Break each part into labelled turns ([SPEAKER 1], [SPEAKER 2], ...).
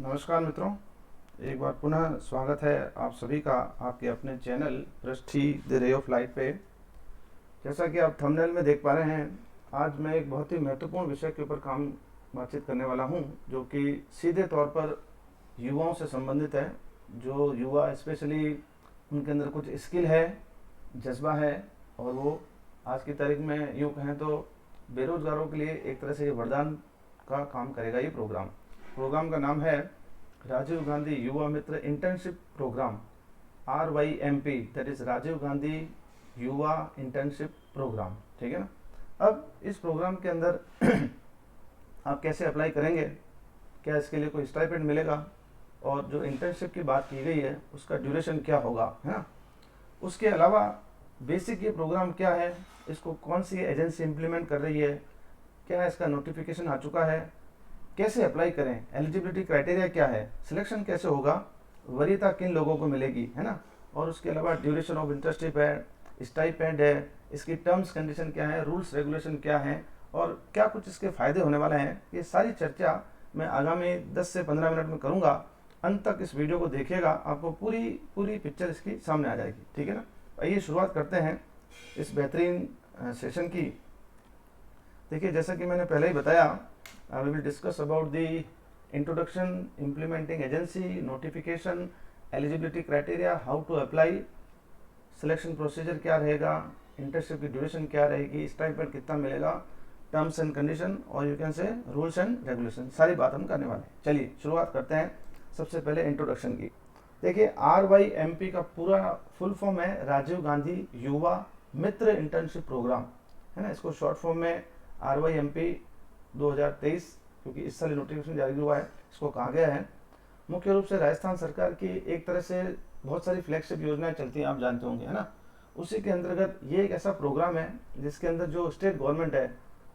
[SPEAKER 1] नमस्कार मित्रों, एक बार पुनः स्वागत है आप सभी का आपके अपने चैनल पृष्ठी द रे ऑफ लाइट पे। जैसा कि आप थंबनेल में देख पा रहे हैं, आज मैं एक बहुत ही महत्वपूर्ण विषय के ऊपर बातचीत करने वाला हूं, जो कि सीधे तौर पर युवाओं से संबंधित है। जो युवा स्पेशली उनके अंदर कुछ स्किल है, जज्बा है, और वो आज की तारीख में यूँ कहें तो बेरोजगारों के लिए एक तरह से ये वरदान का काम करेगा। ये प्रोग्राम का नाम है Rajiv Gandhi Yuva Mitra internship programme, RYMP, that is Rajiv Gandhi Yuva internship programme. ठीक है ना। अब इस प्रोग्राम के अंदर आप कैसे अप्लाई करेंगे, क्या इसके लिए कोई स्टाइपेंड मिलेगा, और जो इंटर्नशिप की बात की गई है उसका ड्यूरेशन क्या होगा, है ना। उसके अलावा बेसिक ये प्रोग्राम क्या है, इसको कौन सी एजेंसी इम्प्लीमेंट कर रही है, क्या इसका नोटिफिकेशन आ चुका है, कैसे अप्लाई करें, एलिजिबिलिटी क्राइटेरिया क्या है, सिलेक्शन कैसे होगा, वरीयता किन लोगों को मिलेगी, है ना। और उसके अलावा ड्यूरेशन ऑफ इंटर्नशिप है, स्टाइपेंड है, इसकी टर्म्स कंडीशन क्या है, रूल्स रेगुलेशन क्या है, और क्या कुछ इसके फायदे होने वाले हैं, ये सारी चर्चा मैं आगामी 10 से 15 मिनट में करूंगा। अंत तक इस वीडियो को देखिएगा, आपको पूरी पिक्चर इसकी सामने आ जाएगी। ठीक है ना। आइए शुरुआत करते हैं इस बेहतरीन सेशन की। देखिए, जैसा कि मैंने पहले ही बताया, we will discuss about the introduction, implementing agency, notification, eligibility criteria, how to apply, selection procedure क्या रहेगा, internship की ड्यूरेशन क्या रहेगी, स्टाइपेंड कितना मिलेगा, टर्म्स एंड कंडीशन, और you can say rules and regulation, सारी बात हम करने वाले हैं। चलिए शुरुआत करते हैं सबसे पहले इंट्रोडक्शन की। देखिए, RYMP का पूरा फुल फॉर्म है राजीव गांधी युवा मित्र इंटर्नशिप प्रोग्राम, है ना। इसको शॉर्ट फॉर्म में RYMP 2023, क्योंकि इस साल नोटिफिकेशन जारी हुआ है, इसको कहा गया है। मुख्य रूप से राजस्थान सरकार की एक तरह से बहुत सारी फ्लैगशिप योजनाएं चलती हैं, आप जानते होंगे, है ना। उसी के अंतर्गत ये एक ऐसा प्रोग्राम है जिसके अंदर जो स्टेट गवर्नमेंट है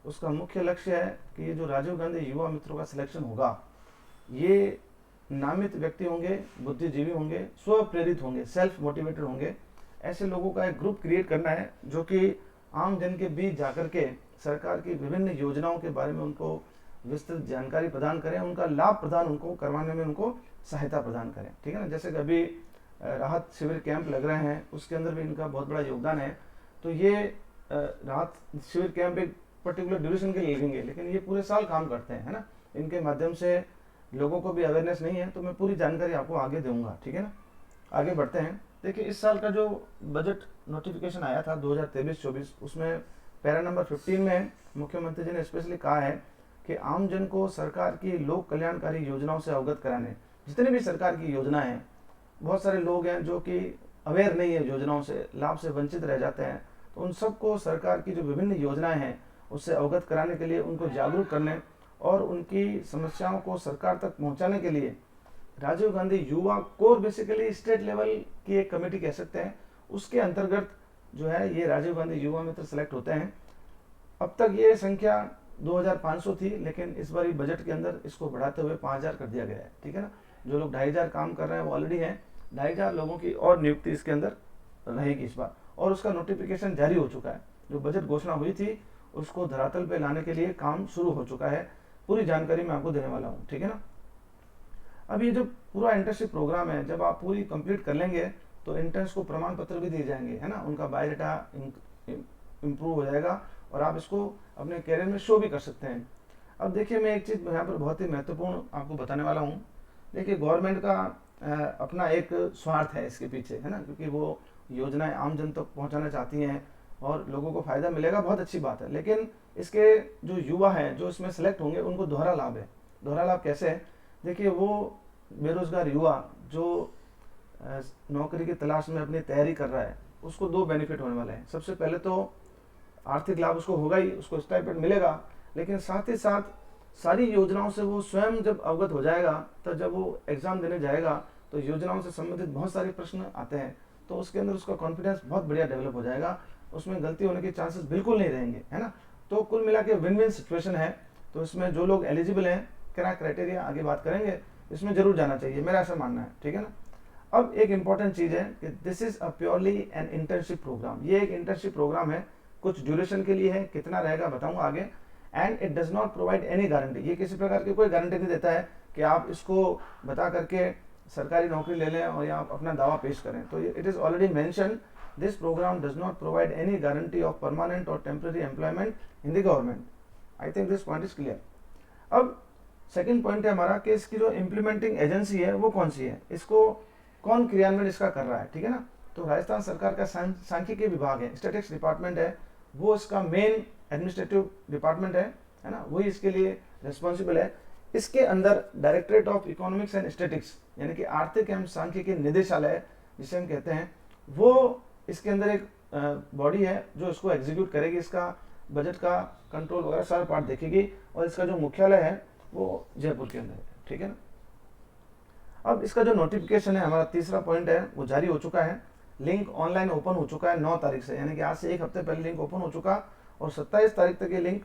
[SPEAKER 1] उसका मुख्य लक्ष्य है कि ये जो राजीव गांधी युवा मित्रों का सिलेक्शन होगा, ये नामित व्यक्ति होंगे, बुद्धिजीवी होंगे, स्व प्रेरित होंगे, सेल्फ मोटिवेटेड होंगे। ऐसे लोगों का एक ग्रुप क्रिएट करना है जो कि आम जन के बीच जाकर के सरकार की विभिन्न योजनाओं के बारे में उनको विस्तृत जानकारी प्रदान करें, उनका लाभ प्रदान उनको करवाने में उनको सहायता प्रदान करें। ठीक है ना। जैसे कि अभी राहत शिविर कैंप लग रहे हैं, उसके अंदर भी इनका बहुत बड़ा योगदान है। तो ये राहत शिविर कैंप एक पर्टिकुलर ड्यूरेशन के लिए लगेंगे, लेकिन ये पूरे साल काम करते हैं, है ना। इनके माध्यम से लोगों को भी अवेयरनेस नहीं है, तो मैं पूरी जानकारी आपको आगे दूंगा। ठीक है ना। आगे बढ़ते हैं। देखिए, इस साल का जो बजट नोटिफिकेशन आया था 2023-24, उसमें पैरा नंबर 15 में मुख्यमंत्री जी ने स्पेशली कहा है कि आम जन को सरकार की लोक कल्याणकारी योजनाओं से अवगत कराने। जितनी भी सरकार की योजनाएं हैं, बहुत सारे लोग हैं जो कि अवेयर नहीं है, योजनाओं से लाभ से वंचित रह जाते हैं, तो उन सबको सरकार की जो विभिन्न योजनाएं हैं उससे अवगत कराने के लिए, उनको जागरूक करने और उनकी समस्याओं को सरकार तक पहुँचाने के लिए राजीव गांधी युवा कोर, बेसिकली स्टेट लेवल की एक कमेटी कह सकते हैं, उसके अंतर्गत जो है ये राजीव गांधी युवा मित्र सेलेक्ट होते हैं। अब तक ये संख्या 2500 थी, लेकिन इस बार बजट के अंदर इसको बढ़ाते हुए 5000 कर दिया गया है। ठीक है ना। जो लोग 2500 काम कर रहे हैं वो ऑलरेडी हैं, 2500 लोगों की और नियुक्ति इसके अंदर रहेगी इस बार, और उसका नोटिफिकेशन जारी हो चुका है। जो बजट घोषणा हुई थी उसको धरातल पे लाने के लिए काम शुरू हो चुका है। पूरी जानकारी मैं आपको देने वाला हूँ। ठीक है ना। अब ये जो पूरा इंटर्नशिप प्रोग्राम है, जब आप पूरी कंप्लीट कर लेंगे तो इंटर्न्स को प्रमाण पत्र भी दिए जाएंगे, है ना। उनका बायोडाटा इम्प्रूव हो जाएगा और आप इसको अपने कैरियर में शो भी कर सकते हैं। अब देखिए, मैं एक चीज़ यहाँ पर बहुत ही महत्वपूर्ण आपको बताने वाला हूँ। देखिए, गवर्नमेंट का अपना एक स्वार्थ है इसके पीछे, है ना, क्योंकि वो योजनाएं आम जन तक पहुँचाना चाहती हैं और लोगों को फायदा मिलेगा, बहुत अच्छी बात है। लेकिन इसके जो युवा हैं जो इसमें सेलेक्ट होंगे उनको दोहरा लाभ है। दोहरा लाभ कैसे है? देखिए, वो बेरोजगार युवा जो नौकरी की तलाश में अपनी तैयारी कर रहा है, उसको दो बेनिफिट होने वाले हैं। सबसे पहले तो आर्थिक लाभ उसको होगा ही, उसको स्टाइपेंड मिलेगा, लेकिन साथ ही साथ सारी योजनाओं से वो स्वयं जब अवगत हो जाएगा, तो जब वो एग्जाम देने जाएगा तो योजनाओं से संबंधित बहुत सारे प्रश्न आते हैं, तो उसके अंदर उसका कॉन्फिडेंस बहुत बढ़िया डेवलप हो जाएगा, उसमें गलती होने के चांसेस बिल्कुल नहीं रहेंगे, है ना। तो कुल मिला के विन विन सिचुएशन है। तो इसमें जो लोग एलिजिबल हैं, क्या क्राइटेरिया आगे बात करेंगे, इसमें जरूर जाना चाहिए, मेरा ऐसा मानना है। ठीक है ना। अब एक इंपॉर्टेंट चीज है कि this is a purely an internship programme. ये एक इंटर्नशिप प्रोग्राम है, कुछ ड्यूरेशन के लिए है, कितना रहेगा बताऊंगा आगे। And it does not provide any guarantee, ये किसी प्रकार की कोई गारंटी नहीं देता है कि आप इसको बता करके सरकारी नौकरी ले लें और या आप अपना दावा पेश करें। तो it is already mention this programme does not provide any guarantee of permanent और temporary employment in the government. I think this point is clear. अब सेकंड पॉइंट है हमारा कि इसकी जो इम्प्लीमेंटिंग एजेंसी है वो कौन सी है, इसको कौन क्रियान्वयन इसका कर रहा है, ठीक है ना। तो राजस्थान सरकार का सांख्यिकी विभाग है, स्टैटिस्टिक्स डिपार्टमेंट है, वो इसका मेन एडमिनिस्ट्रेटिव डिपार्टमेंट है ना, वही इसके लिए रिस्पॉन्सिबल है। इसके अंदर directorate of economics and statistics यानी कि आर्थिक एवं सांख्यिकी निदेशालय जिसे हम कहते हैं, वो इसके अंदर एक बॉडी है जो इसको एग्जीक्यूट करेगी, इसका बजट का कंट्रोल वगैरह सारा पार्ट देखेगी, और इसका जो मुख्यालय है वो जयपुर के अंदर है, ठीक है ना। अब इसका जो नोटिफिकेशन है, हमारा तीसरा पॉइंट है, वो जारी हो चुका है। लिंक ऑनलाइन ओपन हो चुका है 9 तारीख से, यानी कि आज से एक हफ्ते पहले लिंक ओपन हो चुका, और 27 तारीख तक ये लिंक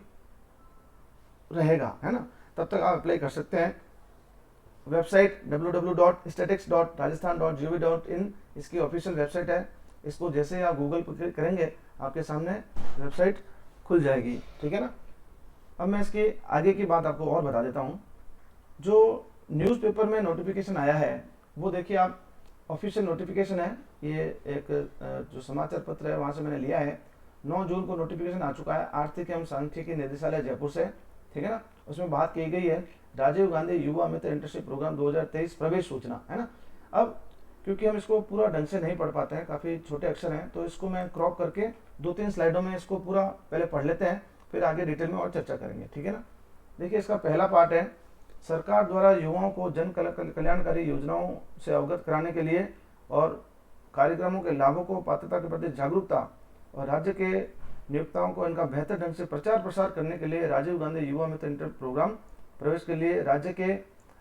[SPEAKER 1] रहेगा, है ना। तब तक आप अप्लाई कर सकते हैं। वेबसाइट www.statistics.rajasthan.gov.in इसकी ऑफिशियल वेबसाइट है। इसको जैसे ही आप गूगल पर क्लिक करेंगे आपके सामने वेबसाइट खुल जाएगी, ठीक है ना। अब मैं इसके आगे की बात आपको और बता देता हूँ। जो न्यूज़पेपर में नोटिफिकेशन आया है वो देखिए आप, ऑफिशियल नोटिफिकेशन है, ये एक जो समाचार पत्र है वहाँ से मैंने लिया है। 9 जून को नोटिफिकेशन आ चुका है आर्थिक एवं सांख्यिकी निदेशालय जयपुर से, ठीक है ना। उसमें बात की गई है राजीव गांधी युवा मित्र इंटर्नशिप प्रोग्राम 2023 प्रवेश सूचना, है ना। अब क्योंकि हम इसको पूरा ढंग से नहीं पढ़ पाते हैं, काफ़ी छोटे अक्षर हैं, तो इसको मैं क्रॉप करके 2-3 स्लाइडों में इसको पूरा पहले पढ़ लेते हैं, फिर आगे डिटेल में और चर्चा करेंगे, ठीक है ना। देखिए इसका पहला पार्ट है, सरकार द्वारा युवाओं को जन कल्याणकारी योजनाओं से अवगत कराने के लिए और कार्यक्रमों के लाभों को पात्रता के प्रति जागरूकता और राज्य के नियोक्ताओं को इनका बेहतर ढंग से प्रचार प्रसार करने के लिए राजीव गांधी युवा मित्र इंटर्नशिप प्रोग्राम प्रवेश के लिए राज्य के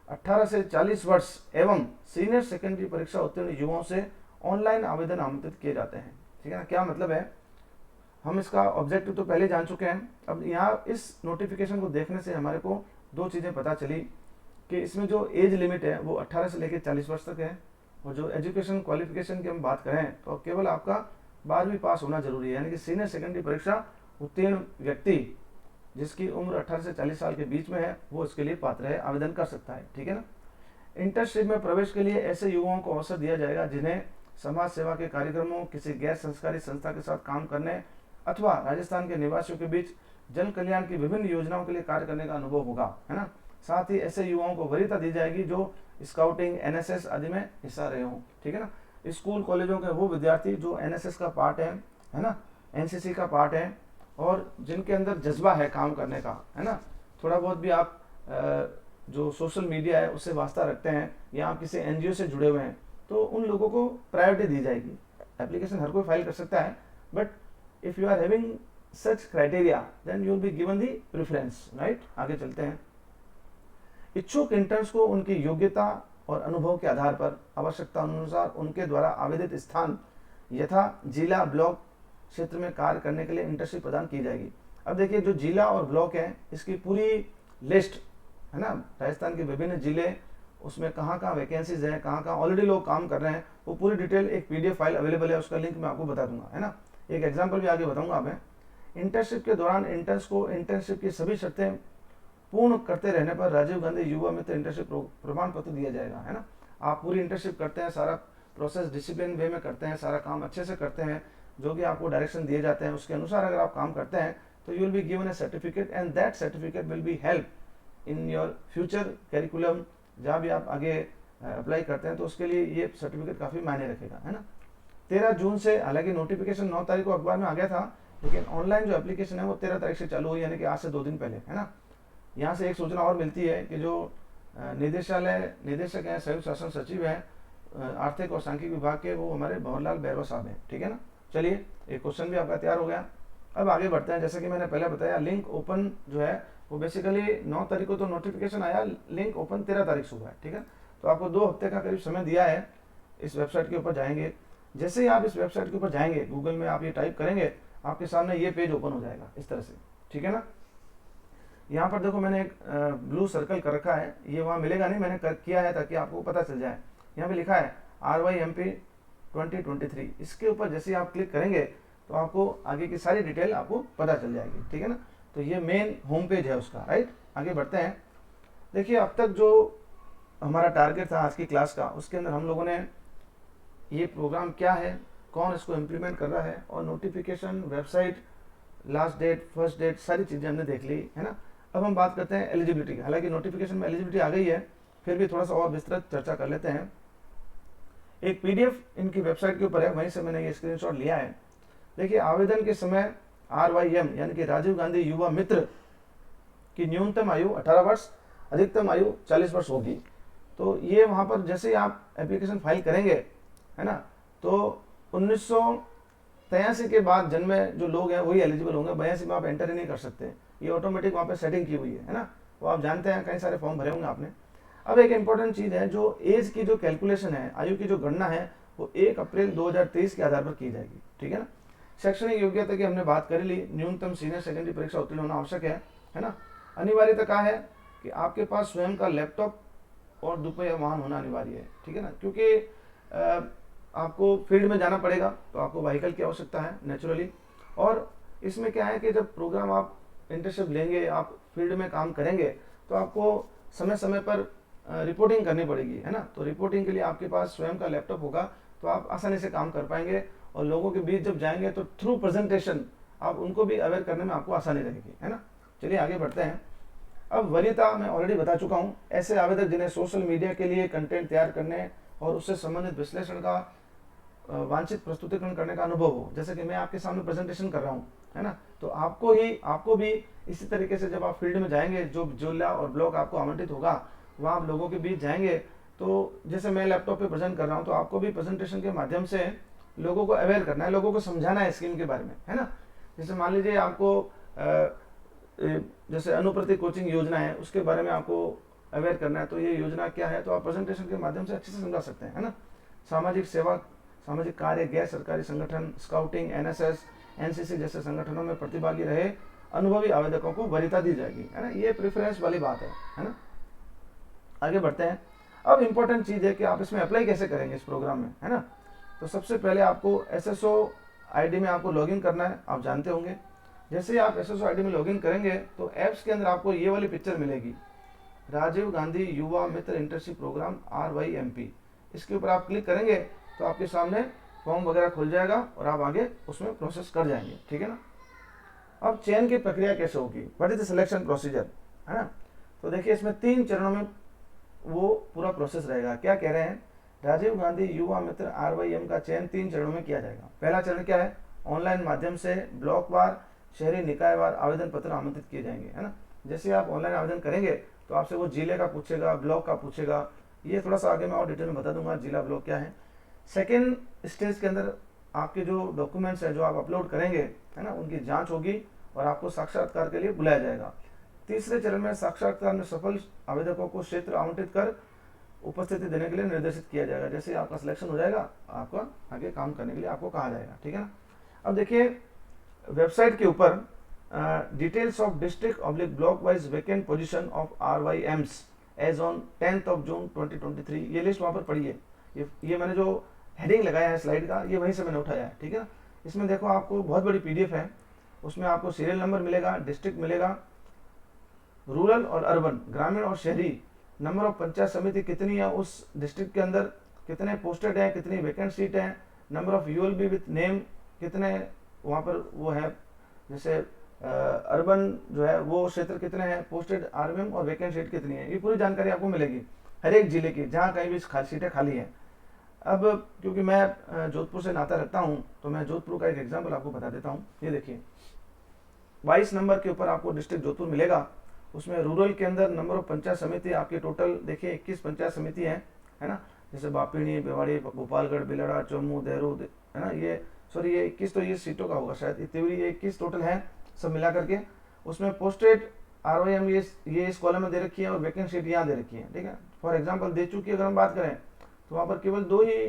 [SPEAKER 1] 18 से 40 वर्ष एवं सीनियर सेकेंडरी परीक्षा उत्तीर्ण युवाओं से ऑनलाइन आवेदन आमंत्रित किए जाते हैं, ठीक है ना। क्या मतलब है, हम इसका ऑब्जेक्टिव तो पहले जान चुके हैं। अब यहाँ इस नोटिफिकेशन को देखने से हमारे को 2 चीज़ें पता चली कि इसमें जो एज लिमिट है वो 18 से लेकर 40 वर्ष तक है, और जो एजुकेशन क्वालिफिकेशन की हम बात करें तो केवल आपका 12वीं पास होना जरूरी है, यानी कि सीनियर सेकेंडरी परीक्षा उत्तीर्ण व्यक्ति जिसकी उम्र 18 से 40 साल के बीच में है वो इसके लिए पात्र है, आवेदन कर सकता है, ठीक है ना। इंटर्नशिप में प्रवेश के लिए ऐसे युवाओं को अवसर दिया जाएगा जिन्हें समाज सेवा के कार्यक्रमों, किसी गैर संस्कारी संस्था के साथ काम करने अथवा राजस्थान के निवासियों के बीच जन कल्याण की विभिन्न योजनाओं के लिए कार्य करने का अनुभव होगा, है ना। साथ ही ऐसे युवाओं को वरीयता दी जाएगी जो स्काउटिंग, एनएसएस आदि में हिस्सा रहे हों, ठीक है ना। स्कूल कॉलेजों के वो विद्यार्थी जो एनएसएस का पार्ट है ना, एनसीसी का पार्ट है, और जिनके अंदर जज्बा है काम करने का, है ना। थोड़ा बहुत भी आप जो सोशल मीडिया है उससे वास्ता रखते हैं या आप किसी एनजीओ से जुड़े हुए हैं, तो उन लोगों को प्रायोरिटी दी जाएगी। एप्लीकेशन हर कोई फाइल कर सकता है, but if you are having such criteria then you will be given the preference, right. आगे चलते हैं। इच्छुक इंटर्न्स को उनकी योग्यता और अनुभव के आधार पर आवश्यकता अनुसार उनके द्वारा आवेदित स्थान यथा जिला, ब्लॉक क्षेत्र में कार्य करने के लिए इंटर्नशिप प्रदान की जाएगी। अब देखिए जो जिला और ब्लॉक है इसकी पूरी लिस्ट है ना, राजस्थान के विभिन्न जिले, उसमें कहाँ कहाँ वैकेंसीज है, कहाँ कहाँ ऑलरेडी लोग काम कर रहे हैं, वो पूरी डिटेल एक पीडीएफ फाइल अवेलेबल है, उसका लिंक मैं आपको बता दूंगा, है ना। एक एग्जाम्पल भी आगे बताऊंगा आप। इंटर्नशिप के दौरान इंटर्न्स को इंटर्नशिप की सभी शर्तें पूर्ण करते रहने पर राजीव गांधी युवा मित्र इंटर्नशिप प्रमाण पत्र दिया जाएगा, है ना। आप पूरी इंटर्नशिप करते हैं, सारा प्रोसेस डिसिप्लिन वे में करते हैं, सारा काम अच्छे से करते हैं, जो भी आपको डायरेक्शन दिए जाते हैं उसके अनुसार अगर आप काम करते हैं तो you will be given A certificate and that certificate will be help in your future curriculum. जहाँ भी आप आगे अप्लाई करते हैं तो उसके लिए ये सर्टिफिकेट काफ़ी मायने रखेगा, है ना। 13 जून से, हालांकि नोटिफिकेशन 9 तारीख को अखबार में आ गया था, लेकिन ऑनलाइन जो एप्लीकेशन है वो 13 तारीख से चालू हुई, यानी कि आज से 2 दिन पहले, है ना। यहाँ से एक सूचना और मिलती है कि जो निदेशक हैं, संयुक्त शासन सचिव हैं आर्थिक और सांख्यिकी विभाग के, वो हमारे भंवरलाल बैरवा साहब हैं, ठीक है ना। चलिए एक क्वेश्चन भी आपका तैयार हो गया। अब आगे बढ़ते हैं। जैसे कि मैंने पहले बताया, लिंक ओपन जो है वो बेसिकली 9 तारीख को तो नोटिफिकेशन आया, लिंक ओपन 13 तारीख से हुआ है, ठीक है। तो आपको 2 हफ्ते का करीब समय दिया है। इस वेबसाइट के ऊपर जाएंगे, जैसे ही आप इस वेबसाइट के ऊपर जाएंगे, गूगल में आप ये टाइप करेंगे, आपके सामने ये पेज ओपन हो जाएगा इस तरह से, ठीक है ना। यहाँ पर देखो मैंने एक ब्लू सर्कल कर रखा है, ये वहाँ मिलेगा नहीं, मैंने किया है ताकि आपको पता चल जाए। यहाँ पे लिखा है RYMP 2023, इसके ऊपर जैसे आप क्लिक करेंगे तो आपको आगे की सारी डिटेल आपको पता चल जाएगी, ठीक है ना। तो ये मेन होम पेज है उसका, राइट। आगे बढ़ते हैं। देखिए अब तक जो हमारा टारगेट था आज की क्लास का, उसके अंदर हम लोगों ने ये प्रोग्राम क्या है, कौन इसको इम्प्लीमेंट कर रहा है, और notification, website, last date, first date, सारी चीज़ें हमने देख ली है ना। अब हम बात करते हैं एलिजिबिलिटी की। हालांकि नोटिफिकेशन में एलिजिबिलिटी आ गई है, फिर भी थोड़ा सा और विस्तृत चर्चा कर लेते हैं। एक पीडीएफ इनकी वेबसाइट के ऊपर है, वहीं से मैंने ये स्क्रीनशॉट लिया है। देखिए, आवेदन के समय RYM यानी कि राजीव गांधी युवा मित्र की न्यूनतम आयु 18 वर्ष, अधिकतम आयु 40 वर्ष होगी। तो ये वहाँ पर जैसे ही आप एप्लीकेशन फाइल करेंगे, है ना, तो 1983 के बाद जन्मे जो लोग हैं वही एलिजिबल होंगे। 82 में आप एंटर ही नहीं कर सकते, ये ऑटोमेटिक वहाँ पे सेटिंग की हुई है ना। वो आप जानते हैं, कई सारे फॉर्म भरे होंगे आपने। अब एक इंपॉर्टेंट चीज़ है, जो एज की जो कैलकुलेशन है, आयु की जो गणना है, वो 1 अप्रैल 2023 के आधार पर की जाएगी, ठीक है ना। शैक्षणिक योग्यता की हमने बात कर ली, न्यूनतम सीनियर सेकेंडरी परीक्षा उत्तीर्ण होना आवश्यक है ना। अनिवार्यता क्या है कि आपके पास स्वयं का लैपटॉप और दुपहिया वाहन होना अनिवार्य है, ठीक है ना, क्योंकि आपको फील्ड में जाना पड़ेगा, तो आपको व्हीकल की आवश्यकता है नेचुरली। और इसमें क्या है कि जब प्रोग्राम आप इंटर्नशिप लेंगे, आप फील्ड में काम करेंगे, तो आपको समय समय पर रिपोर्टिंग करनी पड़ेगी, है ना। तो रिपोर्टिंग के लिए आपके पास स्वयं का लैपटॉप होगा, तो आप आसानी से काम कर पाएंगे, और लोगों के बीच जब जाएंगे तो थ्रू प्रेजेंटेशन आप उनको भी अवेयर करने में आपको आसानी रहेगी, है ना। चलिए आगे बढ़ते हैं। अब वरीयता मैं ऑलरेडी बता चुका हूँ। ऐसे आवेदक जिन्हें सोशल मीडिया के लिए कंटेंट तैयार करने और उससे संबंधित विश्लेषण का वांछित प्रस्तुतिकरण करने का अनुभव हो, जैसे कि मैं आपके सामने प्रेजेंटेशन कर रहा हूँ, है ना। तो आपको भी इसी तरीके से जब आप फील्ड में जाएंगे, जो जिला और ब्लॉक आपको आवंटित होगा, वहाँ आप लोगों के बीच जाएंगे, तो जैसे मैं लैपटॉप पे प्रेजेंट कर रहा हूँ, तो आपको भी प्रेजेंटेशन के माध्यम से लोगों को अवेयर करना है, लोगों को समझाना है स्कीम के बारे में, है ना। जैसे मान लीजिए आपको जैसे अनुप्रति कोचिंग योजना है, उसके बारे में आपको अवेयर करना है, तो ये योजना क्या है, तो आप प्रेजेंटेशन के माध्यम से अच्छे से समझा सकते हैं, है ना। सामाजिक सेवा, सामाजिक कार्य, गैर सरकारी संगठन, स्काउटिंग, NSS, NCC जैसे संगठनों में प्रतिभागी रहे अनुभवी आवेदकों को वरीयता दी जाएगी, है ना। ये प्रेफरेंस वाली बात है ना। आगे बढ़ते हैं। अब इंपॉर्टेंट चीज़ है कि आप इसमें अप्लाई कैसे करेंगे इस प्रोग्राम में, है ना। तो सबसे पहले आपको SSO ID में आपको लॉगिन करना है, आप जानते होंगे। जैसे ही आप SSO ID में लॉगिन करेंगे, तो ऐप्स के अंदर आपको ये वाली पिक्चर मिलेगी, Rajiv Gandhi Yuva Mitra internship programme RYMP। इसके ऊपर आप क्लिक करेंगे तो आपके सामने फॉर्म वगैरह खुल जाएगा और आप आगे उसमें प्रोसेस कर जाएंगे, ठीक है ना। अब चयन की प्रक्रिया कैसे होगी, what is the selection procedure, है ना। तो देखिए, इसमें 3 चरणों में वो पूरा प्रोसेस रहेगा। क्या कह रहे हैं, राजीव गांधी युवा मित्र RYM का चयन 3 चरणों में किया जाएगा। पहला चरण क्या है, ऑनलाइन माध्यम से ब्लॉकवार, शहरी निकायवार आवेदन पत्र आमंत्रित किए जाएंगे, है ना। जैसे आप ऑनलाइन आवेदन करेंगे तो आपसे वो जिले का पूछेगा, ब्लॉक का पूछेगा, ये थोड़ा सा आगे मैं और डिटेल में बता दूंगा जिला ब्लॉक क्या है। सेकेंड स्टेज के अंदर आपके जो डॉक्यूमेंट्स हैं जो आप अपलोड करेंगे, है ना, उनकी जांच होगी और आपको साक्षात्कार के लिए बुलाया जाएगा। तीसरे चरण में साक्षात्कार में सफल आवेदकों को क्षेत्र आवंटित कर उपस्थिति देने के लिए निर्देशित किया जाएगा। जैसे आपका सिलेक्शन हो जाएगा, आपका आगे काम करने के लिए आपको कहा जाएगा, ठीक है ना। अब देखिए, वेबसाइट के ऊपर details of district oblique block wise vacant position of RYMs as on 10 June 2023, ये लिस्ट वहाँ पर पड़ी है। ये मैंने जो हेडिंग लगाया है स्लाइड का, ये वहीं से मैंने उठाया है, ठीक है ना। इसमें देखो, आपको बहुत बड़ी PDF है, उसमें आपको सीरियल नंबर मिलेगा, डिस्ट्रिक्ट मिलेगा, रूरल और अर्बन, ग्रामीण और शहरी, नंबर ऑफ पंचायत समिति कितनी है उस डिस्ट्रिक्ट के अंदर, कितने पोस्टेड हैं, कितनी वैकेंट सीट हैं, number of ULB with name कितने वहाँ पर वो है, जैसे अर्बन जो है वो क्षेत्र कितने हैं, पोस्टेड RMM और वैकेंट सीट कितनी है, ये पूरी जानकारी आपको मिलेगी हर एक जिले की, जहाँ कहीं भी सीटें खाली हैं। अब क्योंकि मैं जोधपुर से नाता रखता हूँ, तो मैं जोधपुर का एक एग्जाम्पल आपको बता देता हूँ। ये देखिए, 22 नंबर के ऊपर आपको डिस्ट्रिक्ट जोधपुर मिलेगा। उसमें रूरल के अंदर नंबर ऑफ पंचायत समिति आपकी टोटल देखिए 21 पंचायत समिति है ना। जैसे बापिणी, बेवाड़ी, गोपालगढ़, बिलड़ा, चम्मू, देहरू, है ना। ये सॉरी, ये 21 तो ये सीटों का होगा शायद, तिवरी, ये 21 टोटल है सब मिला करके। उसमें पोस्टेड RYM ये इस कॉलम में दे रखी है और वैकेंट सीट यहाँ दे रखी है, ठीक है। फॉर एग्जाम्पल दे चुकी अगर हम बात करें तो वहाँ पर केवल 2 ही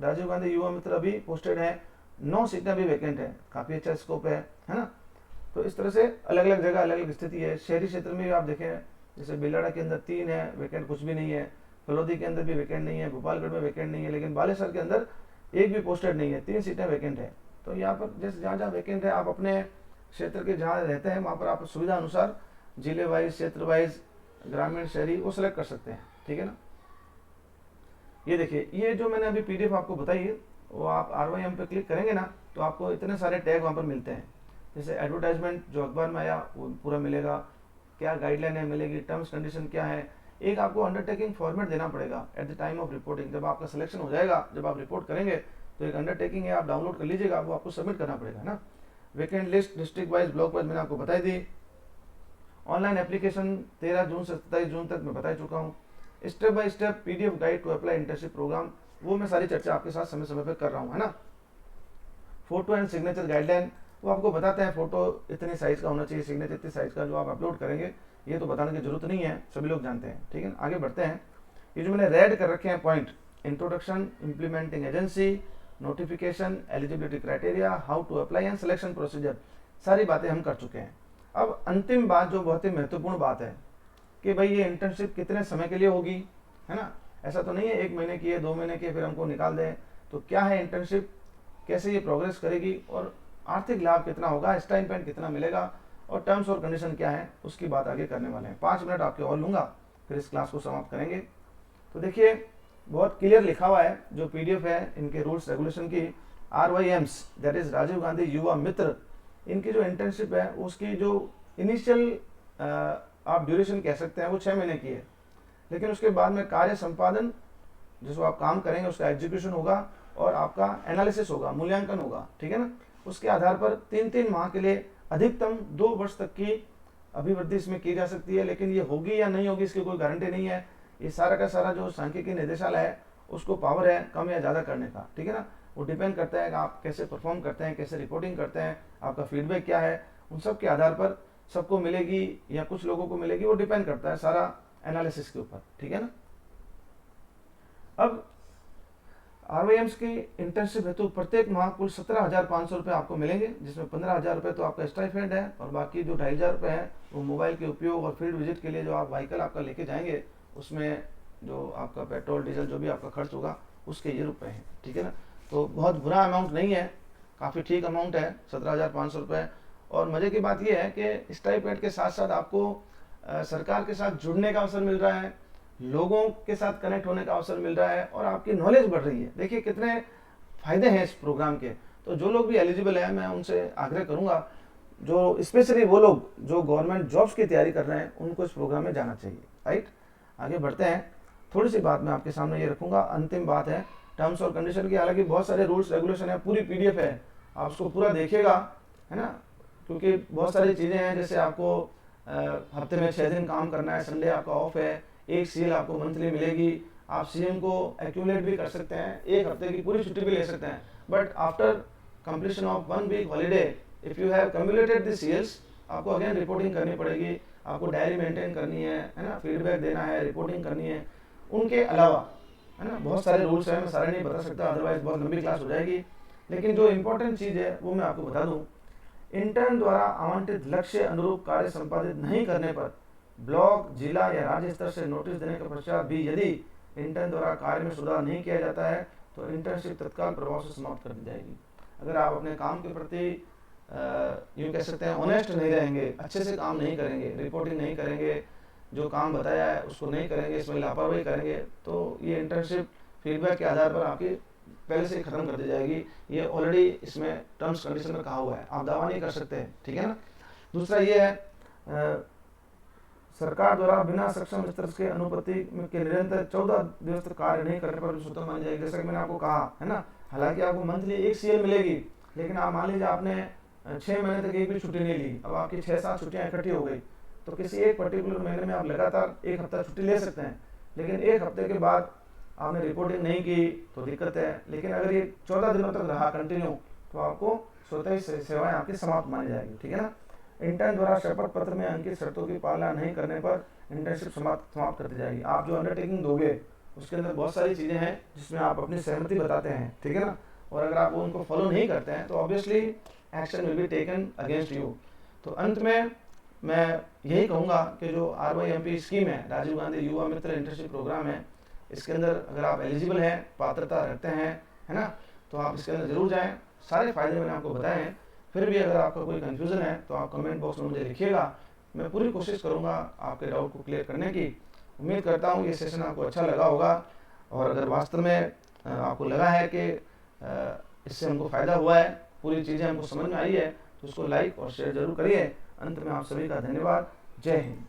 [SPEAKER 1] राजीव गांधी युवा मित्र अभी पोस्टेड है, 9 सीटें भी वैकेंट है, काफ़ी अच्छा स्कोप है ना। तो इस तरह से अलग अलग जगह अलग अलग स्थिति है। शहरी क्षेत्र में भी आप देखें, जैसे बिलाड़ा के अंदर 3 है, वैकेंट कुछ भी नहीं है, फलोदी के अंदर भी वैकेंट नहीं है, गोपालगढ़ में वैकेंट नहीं है, लेकिन बालेसर के अंदर एक भी पोस्टेड नहीं है, 3 सीटें वैकेंट है। तो यहाँ पर जैसे जहाँ जहाँ वैकेंट है, आप अपने क्षेत्र के जहाँ रहते हैं वहाँ पर आप सुविधा अनुसार जिले वाइज, क्षेत्र वाइज, ग्रामीण, शहरी वो सेलेक्ट कर सकते हैं, ठीक है ना। ये देखिए, ये जो मैंने अभी पीडीएफ आपको बताई है, वो आप RYM पे क्लिक करेंगे ना तो आपको इतने सारे टैग वहाँ पर मिलते हैं। जैसे एडवर्टाइजमेंट जो अखबार में आया वो पूरा मिलेगा, क्या गाइडलाइन है मिलेगी, टर्म्स कंडीशन क्या है। एक आपको अंडरटेकिंग फॉर्मेट देना पड़ेगा at the time of reporting. जब आपका सिलेक्शन हो जाएगा, जब आप रिपोर्ट करेंगे तो एक अंडरटेकिंग है, आप डाउनलोड कर लीजिएगा, वो आपको सबमिट करना पड़ेगा ना। Vacant list district wise, block wise मैंने आपको बताई दी। ऑनलाइन एप्लीकेशन 13 जून से 27 जून तक मैं बता चुका हूँ। Step by step PDF guide to apply internship programme, वो मैं सारी चर्चा आपके साथ समय समय पर कर रहा हूँ, है ना। फोटो एंड सिग्नेचर गाइडलाइन, वो आपको बताते हैं फोटो इतनी साइज का होना चाहिए, सिग्नेचर इतनी साइज का जो आप अपलोड करेंगे, ये तो बताने की जरूरत नहीं है, सभी लोग जानते हैं, ठीक है। आगे बढ़ते हैं। ये जो मैंने रेड कर रखे हैं point, introduction, implementing agency, notification, eligibility criteria, how to apply and selection procedure, सारी बातें हम कर चुके हैं। अब अंतिम बात जो बहुत ही महत्वपूर्ण बात है कि भाई ये इंटर्नशिप कितने समय के लिए होगी, है ना। ऐसा तो नहीं है 1 महीने की है, 2 महीने की है, फिर हमको निकाल दें। तो क्या है इंटर्नशिप, कैसे ये प्रोग्रेस करेगी, और आर्थिक लाभ कितना होगा, स्टाइपेंड कितना मिलेगा, और टर्म्स और कंडीशन क्या है, उसकी बात आगे करने वाले हैं। 5 मिनट आपके और लूँगा, फिर इस क्लास को समाप्त करेंगे। तो देखिए, बहुत क्लियर लिखा हुआ है जो पीडीएफ है इनके रूल्स रेगुलेशन की। RYMs, that is Rajiv Gandhi Yuva Mitra, इनकी जो इंटर्नशिप है उसकी जो इनिशियल आप ड्यूरेशन कह सकते हैं वो 6 महीने की है, लेकिन उसके बाद में कार्य संपादन, जिसको आप काम करेंगे उसका एग्जीक्यूशन होगा और आपका एनालिसिस होगा, मूल्यांकन होगा, ठीक है ना। उसके आधार पर 3-3 माह के लिए अधिकतम 2 वर्ष तक की अभिवृद्धि इसमें की जा सकती है, लेकिन ये होगी या नहीं होगी इसकी कोई गारंटी नहीं है। ये सारा का सारा जो सांख्यिकी निदेशालय है उसको पावर है कम या ज़्यादा करने का, ठीक है ना। वो डिपेंड करता है कि आप कैसे परफॉर्म करते हैं, कैसे रिपोर्टिंग करते हैं, आपका फीडबैक क्या है, उन सब के आधार पर सबको मिलेगी या कुछ लोगों को मिलेगी, वो डिपेंड करता है सारा एनालिसिस के ऊपर, ठीक है ना। अब RYMs की इंटर्नशिप हेतु प्रत्येक माह कुल 17,500 रुपये आपको मिलेंगे, जिसमें 15,000 रुपये तो आपका स्टाइपेंड है, और बाकी जो 2,500 रुपये है वो मोबाइल के उपयोग और फील्ड विजिट के लिए जो आप व्हीकल आपका लेके जाएंगे उसमें जो आपका पेट्रोल डीजल जो भी आपका खर्च होगा उसके ये रुपये हैं, ठीक है ना। तो बहुत बुरा अमाउंट नहीं है, काफ़ी ठीक अमाउंट है 17,500 रुपये। और मज़े की बात यह है कि स्टाइपेंड के साथ साथ आपको सरकार के साथ जुड़ने का अवसर मिल रहा है, लोगों के साथ कनेक्ट होने का अवसर मिल रहा है, और आपकी नॉलेज बढ़ रही है। देखिए कितने फायदे हैं इस प्रोग्राम के। तो जो लोग भी एलिजिबल हैं मैं उनसे आग्रह करूंगा, जो स्पेशली वो लोग जो गवर्नमेंट जॉब्स की तैयारी कर रहे हैं उनको इस प्रोग्राम में जाना चाहिए, राइट। आगे बढ़ते हैं। थोड़ी सी बात मैं आपके सामने ये रखूंगा, अंतिम बात है टर्म्स और कंडीशन की। हालांकि बहुत सारे रूल्स रेगुलेशन है, पूरी पीडीएफ है, आप उसको पूरा देखिएगा, है ना, क्योंकि बहुत सारी चीज़ें हैं। जैसे आपको हफ्ते में 6 दिन काम करना है, संडे आपका ऑफ है, एक सीएल आपको मंथली मिलेगी, आप सीएम को एक्यूमुलेट भी कर सकते हैं, 1 हफ्ते की पूरी छुट्टी भी ले सकते हैं। But after completion of 1 week holiday if you have cumulated the CLs, आपको अगेन रिपोर्टिंग करनी पड़ेगी, आपको डायरी मेंटेन करनी है ना, फीडबैक देना है, रिपोर्टिंग करनी है। उनके अलावा, है ना, बहुत सारे रूल्स हैं, मैं सारे नहीं बता सकता, अदरवाइज बहुत लंबी क्लास हो जाएगी। लेकिन जो इंपॉर्टेंट चीज़ है वो मैं आपको बता दूं, इंटर्न द्वारा आवंटित लक्ष्य अनुरूप कार्य संपादित नहीं करने पर ब्लॉक, जिला या राज्य स्तर से नोटिस देने के पश्चात भी यदि इंटर्न द्वारा कार्य में सुधार नहीं किया जाता है तो इंटर्नशिप तत्काल प्रभाव से समाप्त कर दी जाएगी। अगर आप अपने काम के प्रति यूँ कह सकते हैं ऑनेस्ट नहीं रहेंगे, अच्छे से काम नहीं करेंगे, रिपोर्टिंग नहीं करेंगे, जो काम बताया है उसको नहीं करेंगे, इसमें लापरवाही करेंगे, तो ये इंटर्नशिप फीडबैक के आधार पर आपकी पहले से ही खत्म कर दी जाएगी। ये ऑलरेडी इसमें टर्म्स कंडीशन में कहा हुआ है, आप दावा नहीं कर सकते हैं, ठीक है ना। दूसरा ये है सरकार द्वारा बिना सक्षम स्तर के अनुपति के निरंतर 14 दिवस तक कार्य नहीं करने पर स्वतंत्र मान जाएगी। जैसा कि मैंने आपको कहा है ना, हालांकि आपको मंथली 1 सीएल मिलेगी, लेकिन आप मान लीजिए आपने 6 महीने तक एक भी छुट्टी नहीं ली, अब आपकी 6-7 छुट्टियां इकट्ठी हो गई, तो किसी एक पर्टिकुलर महीने में आप लगातार 1 हफ्ता छुट्टी ले सकते हैं, लेकिन 1 हफ्ते के बाद आपने रिपोर्टिंग नहीं की तो दिक्कत है। लेकिन अगर ये 14 दिनों तक रहा कंटिन्यू तो आपको स्वतः ही सेवाएं आपकी समाप्त मानी जाएगी, ठीक है ना। इंटर्न द्वारा शपथ पत्र में अंकित शर्तों की पालना नहीं करने पर इंटर्नशिप समाप्त कर दी जाएगी। आप जो अंडरटेकिंग दोगे उसके अंदर बहुत सारी चीज़ें हैं जिसमें आप अपनी सहमति बताते हैं, ठीक है ना, और अगर आप उनको फॉलो नहीं करते हैं तो obviously action will be taken against you. तो अंत में मैं यही कहूँगा कि जो RYMP स्कीम है, राजीव गांधी युवा मित्र इंटर्नशिप प्रोग्राम है, इसके अंदर अगर आप एलिजिबल हैं, पात्रता रखते हैं, है ना, तो आप इसके अंदर जरूर जाएं। सारे फायदे मैंने आपको बताए हैं। फिर भी अगर आपका कोई कंफ्यूजन है तो आप कमेंट बॉक्स में मुझे लिखिएगा, मैं पूरी कोशिश करूंगा आपके डाउट को क्लियर करने की। उम्मीद करता हूँ ये सेशन आपको अच्छा लगा होगा और अगर वास्तव में आपको लगा है कि इससे हमको फ़ायदा हुआ है, पूरी चीज़ें हमको समझ में आई है, तो उसको लाइक और शेयर जरूर करिए। अंत में आप सभी का धन्यवाद। जय हिंद।